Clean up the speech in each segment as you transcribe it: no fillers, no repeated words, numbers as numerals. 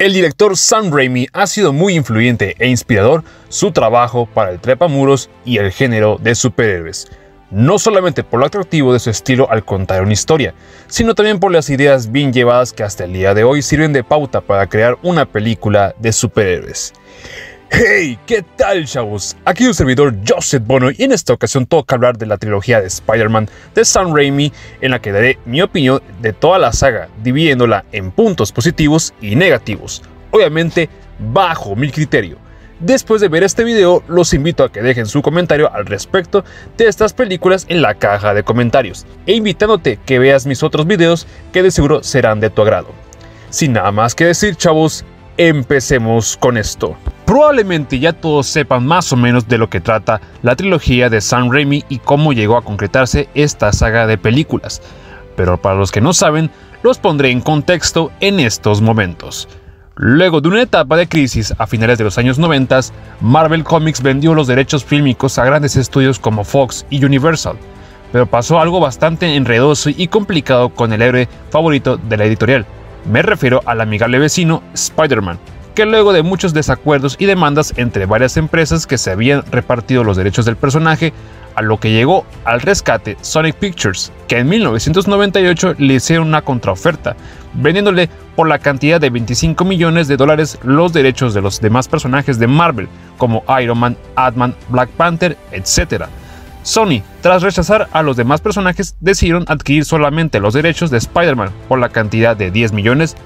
El director Sam Raimi ha sido muy influyente e inspirador su trabajo para el trepamuros y el género de superhéroes. No solamente por lo atractivo de su estilo al contar una historia, sino también por las ideas bien llevadas que hasta el día de hoy sirven de pauta para crear una película de superhéroes. ¡Hey! ¿Qué tal, chavos? Aquí un servidor Joseph Bono y en esta ocasión toca hablar de la trilogía de Spider-Man de Sam Raimi, en la que daré mi opinión de toda la saga, dividiéndola en puntos positivos y negativos, obviamente bajo mi criterio. Después de ver este video, los invito a que dejen su comentario al respecto de estas películas en la caja de comentarios, e invitándote que veas mis otros videos que de seguro serán de tu agrado. Sin nada más que decir, chavos, empecemos con esto. Probablemente ya todos sepan más o menos de lo que trata la trilogía de Sam Raimi y cómo llegó a concretarse esta saga de películas, pero para los que no saben, los pondré en contexto en estos momentos. Luego de una etapa de crisis a finales de los años 90, Marvel Comics vendió los derechos fílmicos a grandes estudios como Fox y Universal, pero pasó algo bastante enredoso y complicado con el héroe favorito de la editorial. Me refiero al amigable vecino Spider-Man, que luego de muchos desacuerdos y demandas entre varias empresas que se habían repartido los derechos del personaje, a lo que llegó al rescate Sony Pictures, que en 1998 le hicieron una contraoferta, vendiéndole por la cantidad de $25 millones los derechos de los demás personajes de Marvel, como Iron Man, Ant-Man, Black Panther, etc. Sony, tras rechazar a los demás personajes, decidieron adquirir solamente los derechos de Spider-Man por la cantidad de $10 millones.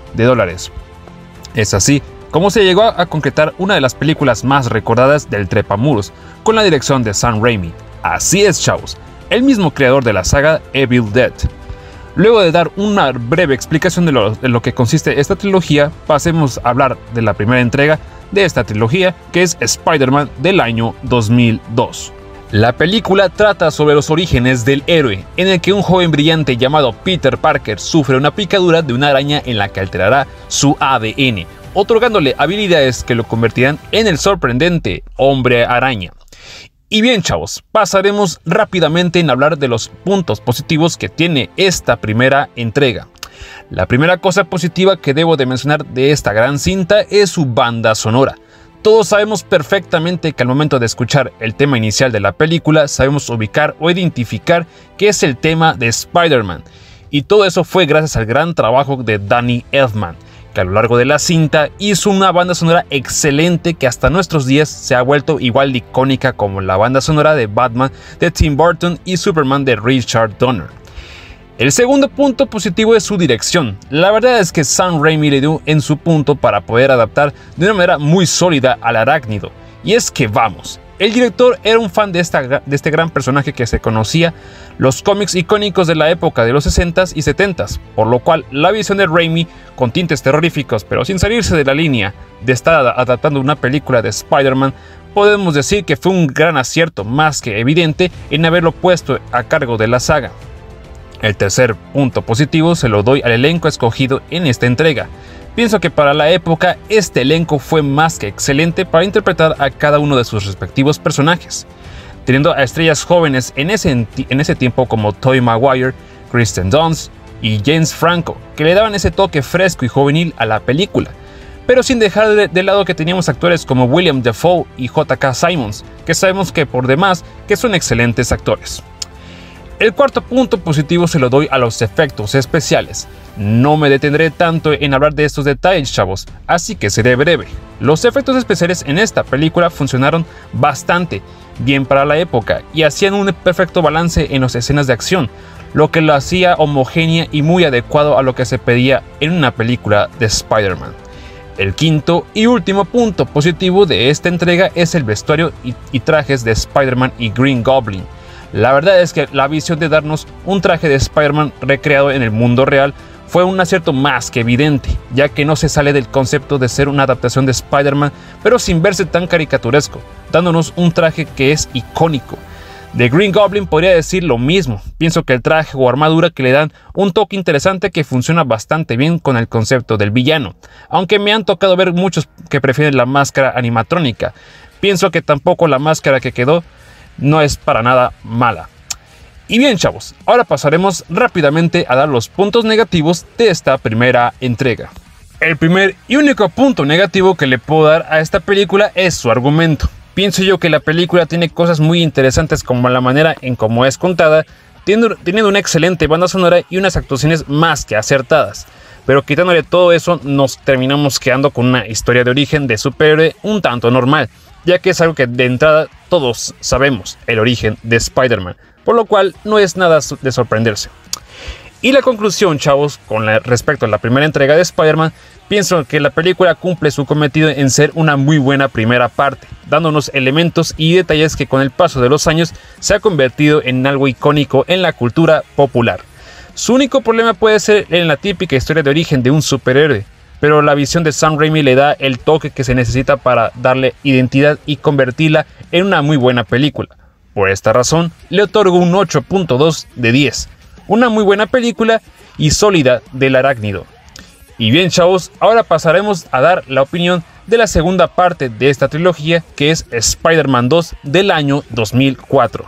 Es así como se llegó a concretar una de las películas más recordadas del trepamuros, con la dirección de Sam Raimi. Así es, chavos, el mismo creador de la saga Evil Dead. Luego de dar una breve explicación de lo que consiste esta trilogía, pasemos a hablar de la primera entrega de esta trilogía, que es Spider-Man del año 2002. La película trata sobre los orígenes del héroe, en el que un joven brillante llamado Peter Parker sufre una picadura de una araña en la que alterará su ADN, otorgándole habilidades que lo convertirán en el sorprendente Hombre Araña. Y bien, chavos, pasaremos rápidamente en hablar de los puntos positivos que tiene esta primera entrega. La primera cosa positiva que debo de mencionar de esta gran cinta es su banda sonora. Todos sabemos perfectamente que al momento de escuchar el tema inicial de la película, sabemos ubicar o identificar que es el tema de Spider-Man. Y todo eso fue gracias al gran trabajo de Danny Elfman, que a lo largo de la cinta hizo una banda sonora excelente que hasta nuestros días se ha vuelto igual de icónica como la banda sonora de Batman de Tim Burton y Superman de Richard Donner. El segundo punto positivo es su dirección. La verdad es que Sam Raimi le dio en su punto para poder adaptar de una manera muy sólida al arácnido. Y es que vamos, el director era un fan de este gran personaje que se conocía los cómics icónicos de la época de los 60s y 70s, por lo cual la visión de Raimi, con tintes terroríficos pero sin salirse de la línea de estar adaptando una película de Spider-Man, podemos decir que fue un gran acierto más que evidente en haberlo puesto a cargo de la saga. El tercer punto positivo se lo doy al elenco escogido en esta entrega. Pienso que para la época este elenco fue más que excelente para interpretar a cada uno de sus respectivos personajes, teniendo a estrellas jóvenes en ese tiempo como Tobey Maguire, Kristen Dunst y James Franco, que le daban ese toque fresco y juvenil a la película, pero sin dejar de lado que teníamos actores como William Dafoe y J.K. Simmons, que sabemos que por demás que son excelentes actores. El cuarto punto positivo se lo doy a los efectos especiales. No me detendré tanto en hablar de estos detalles, chavos, así que seré breve. Los efectos especiales en esta película funcionaron bastante bien para la época y hacían un perfecto balance en las escenas de acción, lo que lo hacía homogénea y muy adecuado a lo que se pedía en una película de Spider-Man. El quinto y último punto positivo de esta entrega es el vestuario y trajes de Spider-Man y Green Goblin. La verdad es que la visión de darnos un traje de Spider-Man recreado en el mundo real fue un acierto más que evidente, ya que no se sale del concepto de ser una adaptación de Spider-Man, pero sin verse tan caricaturesco, dándonos un traje que es icónico. De Green Goblin podría decir lo mismo. Pienso que el traje o armadura que le dan un toque interesante que funciona bastante bien con el concepto del villano, aunque me han tocado ver muchos que prefieren la máscara animatrónica. Pienso que tampoco la máscara que quedó no es para nada mala. Y bien, chavos, ahora pasaremos rápidamente a dar los puntos negativos de esta primera entrega. El primer y único punto negativo que le puedo dar a esta película es su argumento. Pienso yo que la película tiene cosas muy interesantes como la manera en cómo es contada, teniendo una excelente banda sonora y unas actuaciones más que acertadas. Pero quitándole todo eso, nos terminamos quedando con una historia de origen de superhéroe un tanto normal, ya que es algo que de entrada todos sabemos, el origen de Spider-Man, por lo cual no es nada de sorprenderse. Y la conclusión, chavos, respecto a la primera entrega de Spider-Man, pienso que la película cumple su cometido en ser una muy buena primera parte, dándonos elementos y detalles que con el paso de los años se ha convertido en algo icónico en la cultura popular. Su único problema puede ser en la típica historia de origen de un superhéroe, pero la visión de Sam Raimi le da el toque que se necesita para darle identidad y convertirla en una muy buena película. Por esta razón, le otorgo un 8.2 de 10. Una muy buena película y sólida del arácnido. Y bien, chavos, ahora pasaremos a dar la opinión de la segunda parte de esta trilogía, que es Spider-Man 2 del año 2004.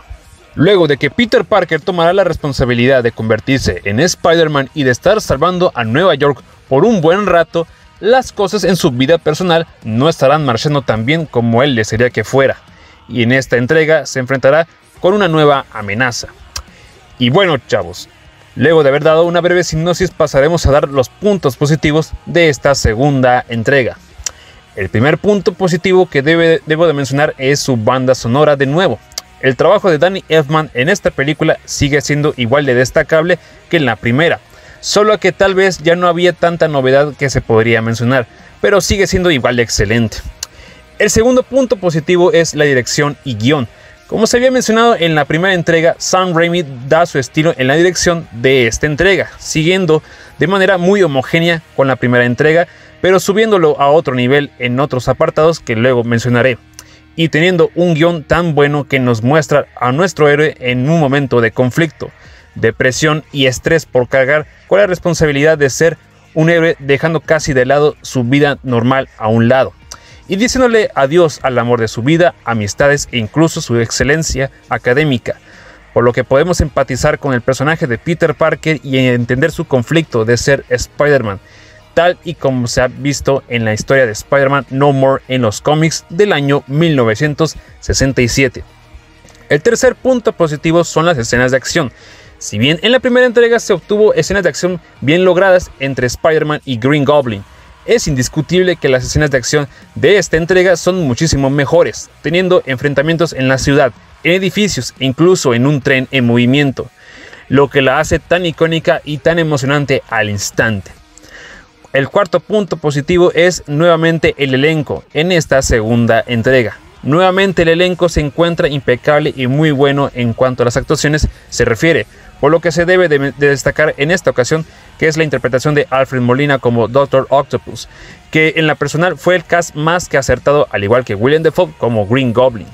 Luego de que Peter Parker tomará la responsabilidad de convertirse en Spider-Man y de estar salvando a Nueva York por un buen rato, las cosas en su vida personal no estarán marchando tan bien como él desearía que fuera. Y en esta entrega se enfrentará con una nueva amenaza. Y bueno, chavos, luego de haber dado una breve sinopsis, pasaremos a dar los puntos positivos de esta segunda entrega. El primer punto positivo que debo de mencionar es su banda sonora de nuevo. El trabajo de Danny Elfman en esta película sigue siendo igual de destacable que en la primera, solo que tal vez ya no había tanta novedad que se podría mencionar, pero sigue siendo igual de excelente. El segundo punto positivo es la dirección y guión. Como se había mencionado en la primera entrega, Sam Raimi da su estilo en la dirección de esta entrega, siguiendo de manera muy homogénea con la primera entrega, pero subiéndolo a otro nivel en otros apartados que luego mencionaré, y teniendo un guión tan bueno que nos muestra a nuestro héroe en un momento de conflicto, depresión y estrés por cargar con la responsabilidad de ser un héroe, dejando casi de lado su vida normal a un lado, y diciéndole adiós al amor de su vida, amistades e incluso su excelencia académica, por lo que podemos empatizar con el personaje de Peter Parker y entender su conflicto de ser Spider-Man, tal y como se ha visto en la historia de Spider-Man No More en los cómics del año 1967. El tercer punto positivo son las escenas de acción. Si bien en la primera entrega se obtuvo escenas de acción bien logradas entre Spider-Man y Green Goblin, es indiscutible que las escenas de acción de esta entrega son muchísimo mejores, teniendo enfrentamientos en la ciudad, en edificios e incluso en un tren en movimiento, lo que la hace tan icónica y tan emocionante al instante. El cuarto punto positivo es nuevamente el elenco en esta segunda entrega. Nuevamente el elenco se encuentra impecable y muy bueno en cuanto a las actuaciones se refiere, por lo que se debe de destacar en esta ocasión, que es la interpretación de Alfred Molina como Dr. Octopus, que en la personal fue el cast más que acertado, al igual que Willem Dafoe como Green Goblin.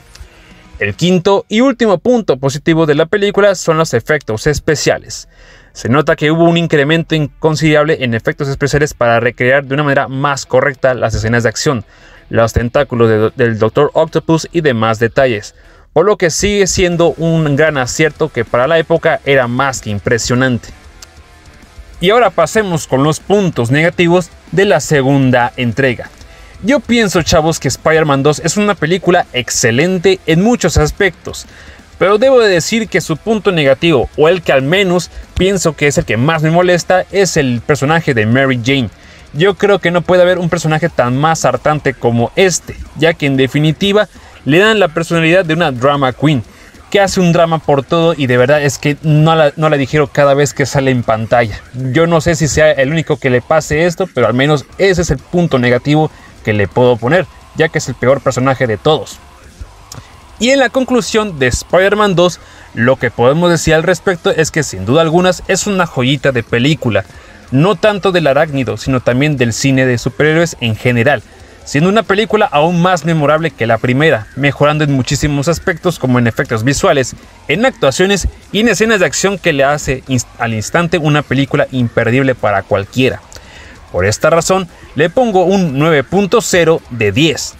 El quinto y último punto positivo de la película son los efectos especiales. Se nota que hubo un incremento considerable en efectos especiales para recrear de una manera más correcta las escenas de acción, los tentáculos del Dr. Octopus y demás detalles, por lo que sigue siendo un gran acierto que para la época era más que impresionante. Y ahora pasemos con los puntos negativos de la segunda entrega. Yo pienso, chavos, que Spider-Man 2 es una película excelente en muchos aspectos, pero debo de decir que su punto negativo, o el que al menos pienso que es el que más me molesta, es el personaje de Mary Jane. Yo creo que no puede haber un personaje tan más hartante como este, ya que en definitiva le dan la personalidad de una drama queen, que hace un drama por todo y de verdad es que no la digiero cada vez que sale en pantalla. Yo no sé si sea el único que le pase esto, pero al menos ese es el punto negativo que le puedo poner, ya que es el peor personaje de todos. Y en la conclusión de Spider-Man 2, lo que podemos decir al respecto es que sin duda alguna es una joyita de película, no tanto del arácnido, sino también del cine de superhéroes en general, siendo una película aún más memorable que la primera, mejorando en muchísimos aspectos como en efectos visuales, en actuaciones y en escenas de acción que le hace al instante una película imperdible para cualquiera. Por esta razón, le pongo un 9.0 de 10.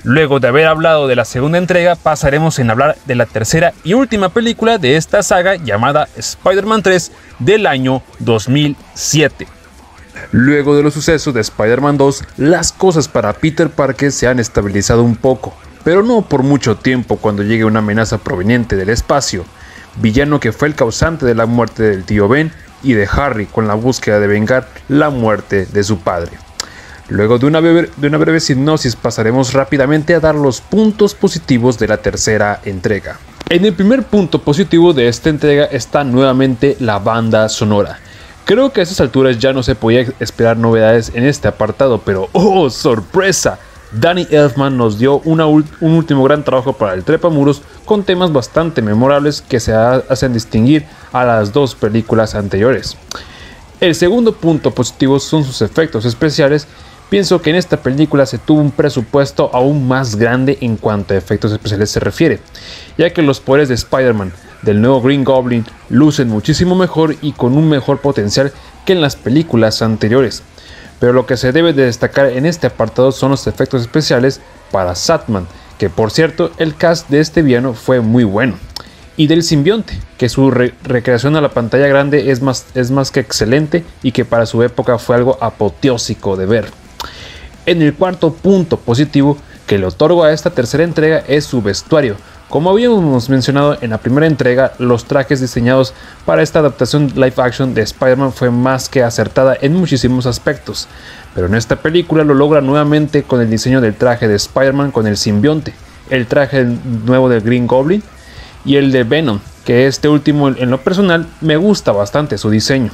Luego de haber hablado de la segunda entrega, pasaremos en hablar de la tercera y última película de esta saga llamada Spider-Man 3 del año 2007. Luego de los sucesos de Spider-Man 2, las cosas para Peter Parker se han estabilizado un poco, pero no por mucho tiempo cuando llegue una amenaza proveniente del espacio, villano que fue el causante de la muerte del tío Ben y de Harry con la búsqueda de vengar la muerte de su padre. Luego de una breve sinopsis pasaremos rápidamente a dar los puntos positivos de la tercera entrega. En el primer punto positivo de esta entrega está nuevamente la banda sonora. Creo que a estas alturas ya no se podía esperar novedades en este apartado, pero ¡oh, sorpresa! Danny Elfman nos dio un último gran trabajo para el Trepamuros con temas bastante memorables que se hacen distinguir a las dos películas anteriores. El segundo punto positivo son sus efectos especiales. Pienso que en esta película se tuvo un presupuesto aún más grande en cuanto a efectos especiales se refiere, ya que los poderes de Spider-Man del nuevo Green Goblin lucen muchísimo mejor y con un mejor potencial que en las películas anteriores. Pero lo que se debe de destacar en este apartado son los efectos especiales para Sandman, que por cierto el cast de este villano fue muy bueno, y del simbionte, que su recreación a la pantalla grande es más que excelente y que para su época fue algo apoteósico de ver. En el cuarto punto positivo que le otorgo a esta tercera entrega es su vestuario. Como habíamos mencionado en la primera entrega, los trajes diseñados para esta adaptación live action de Spider-Man fue más que acertada en muchísimos aspectos, pero en esta película lo logra nuevamente con el diseño del traje de Spider-Man con el simbionte, el traje nuevo del Green Goblin y el de Venom, que este último en lo personal me gusta bastante su diseño.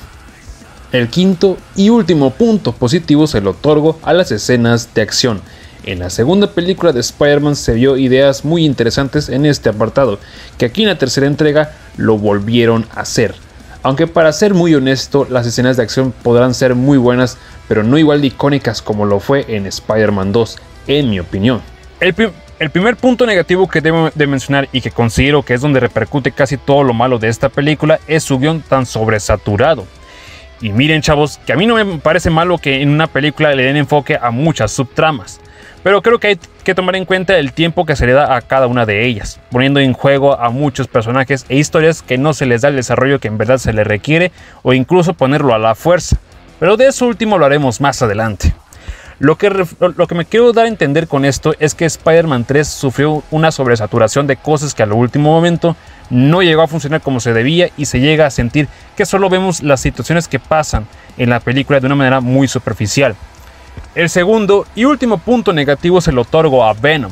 El quinto y último punto positivo se lo otorgo a las escenas de acción. En la segunda película de Spider-Man se vio ideas muy interesantes en este apartado, que aquí en la tercera entrega lo volvieron a hacer. Aunque para ser muy honesto, las escenas de acción podrán ser muy buenas, pero no igual de icónicas como lo fue en Spider-Man 2, en mi opinión. El primer punto negativo que debo de mencionar y que considero que es donde repercute casi todo lo malo de esta película es su guión tan sobresaturado. Y miren chavos, que a mí no me parece malo que en una película le den enfoque a muchas subtramas, pero creo que hay que tomar en cuenta el tiempo que se le da a cada una de ellas, poniendo en juego a muchos personajes e historias que no se les da el desarrollo que en verdad se les requiere o incluso ponerlo a la fuerza, pero de eso último lo haremos más adelante. Lo que me quiero dar a entender con esto es que Spider-Man 3 sufrió una sobresaturación de cosas que a lo último momento no llegó a funcionar como se debía y se llega a sentir que solo vemos las situaciones que pasan en la película de una manera muy superficial. El segundo y último punto negativo se lo otorgo a Venom.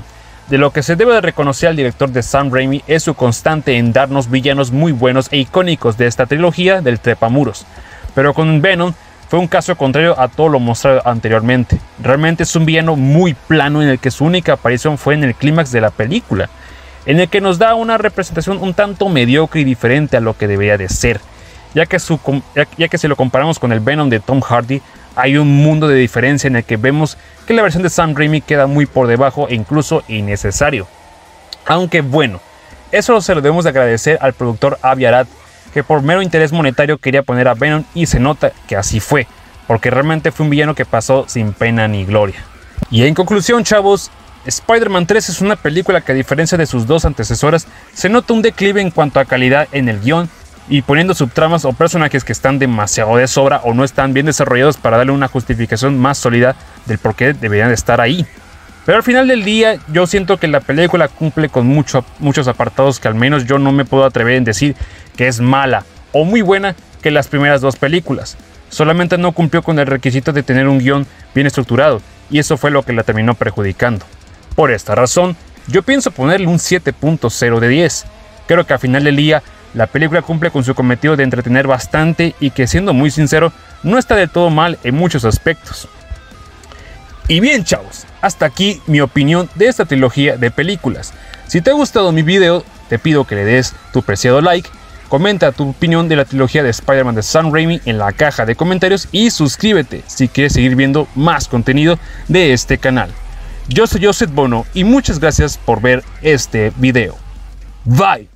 De lo que se debe de reconocer al director de Sam Raimi es su constante en darnos villanos muy buenos e icónicos de esta trilogía del Trepamuros. Pero con Venom fue un caso contrario a todo lo mostrado anteriormente. Realmente es un villano muy plano en el que su única aparición fue en el clímax de la película, en el que nos da una representación un tanto mediocre y diferente a lo que debería de ser, ya que si lo comparamos con el Venom de Tom Hardy, hay un mundo de diferencia en el que vemos que la versión de Sam Raimi queda muy por debajo e incluso innecesario. Aunque bueno, eso se lo debemos de agradecer al productor Avi Arad, que por mero interés monetario quería poner a Venom y se nota que así fue, porque realmente fue un villano que pasó sin pena ni gloria. Y en conclusión chavos, Spider-Man 3 es una película que a diferencia de sus dos antecesoras, se nota un declive en cuanto a calidad en el guión y poniendo subtramas o personajes que están demasiado de sobra o no están bien desarrollados para darle una justificación más sólida del por qué deberían de estar ahí. Pero al final del día yo siento que la película cumple con muchos apartados que al menos yo no me puedo atrever en decir que es mala o muy buena que las primeras dos películas. Solamente no cumplió con el requisito de tener un guión bien estructurado y eso fue lo que la terminó perjudicando. Por esta razón, yo pienso ponerle un 7.0 de 10. Creo que al final del día la película cumple con su cometido de entretener bastante y que siendo muy sincero no está del todo mal en muchos aspectos. Y bien chavos, hasta aquí mi opinión de esta trilogía de películas. Si te ha gustado mi video, te pido que le des tu preciado like, comenta tu opinión de la trilogía de Spider-Man de Sam Raimi en la caja de comentarios y suscríbete si quieres seguir viendo más contenido de este canal. Yo soy Joseph Bono y muchas gracias por ver este video. Bye.